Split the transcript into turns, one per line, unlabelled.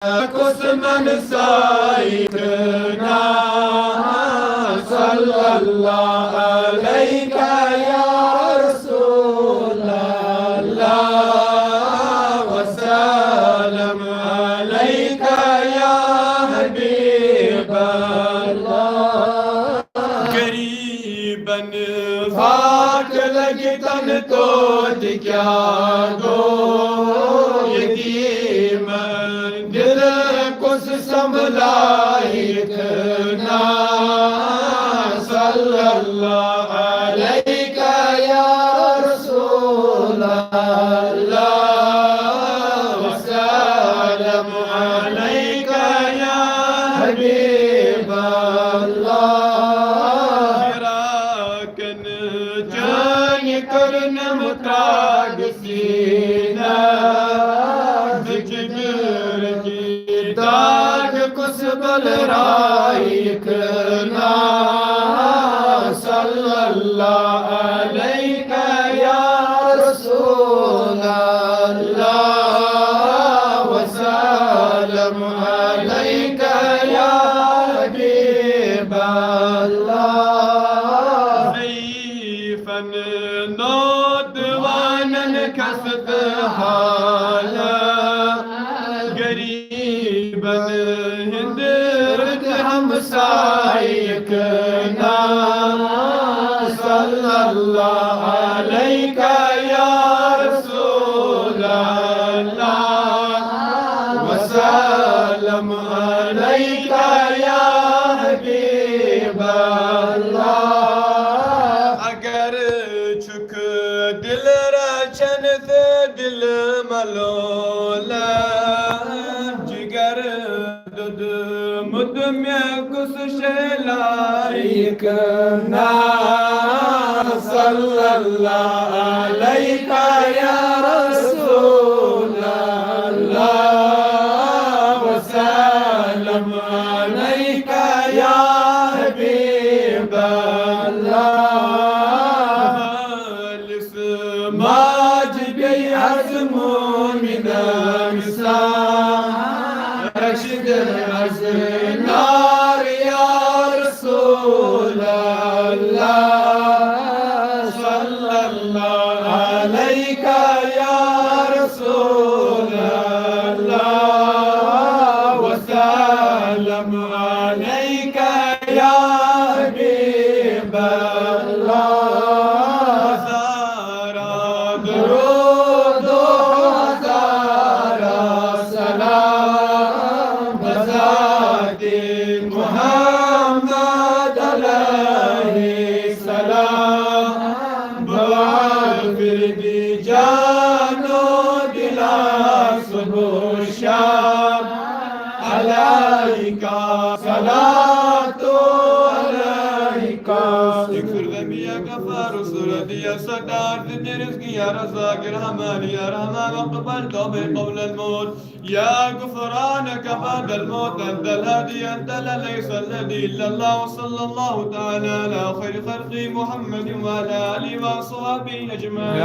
من سيدنا صلى الله عليك يا رسول الله وسلم عليك يا حبيب الله قريبا فاك لگتن تو دکیا گو یتیما دل کس سنبھلائیکنا صلی اللہ علیک یا رسول اللہ وسلم علیک یا حبیب اللہ راکن جان کرن متراگ سینہ داغ کس بلرائیکنا صلی اللہ علیک یا رسول اللہ وسلم علیک یا حبیب اللہ ضعیفاً نوجوانا کسد حالا ہندرد ہمسائیکنا صلی اللہ علیک یا رسول اللہ وسلم علیک یا حبیب اللہ اگر چک دل رچن دل ملولا مد میں کس شلائیکنا صلی اللہ علیک یا رسول اللہ وسلم علیک یا حبیب اللہ خالص ماجبی عزم من امسان رشد از نار یا رسول اللہ صلی اللہ علیک یا رسول اللہ وسلم علیک یا حبیب اللہ سارا درود و ہزارہ سلام محمد علیہ السلام بغفر دی جانو دلا صبح شام علیکہ صلاة علیکہ اغفر ذنبی یا غفار سردی یا ستار زدی رزقی یا رزاق رحمان یا رحمان وقبل توبہ قبل الموت يا غفرانك بعد الموت أنت الهادي أنت لا ليس الذي إلا الله وصلى الله تعالى على خير خلق محمد وعلى آله وصحبه أجمعين.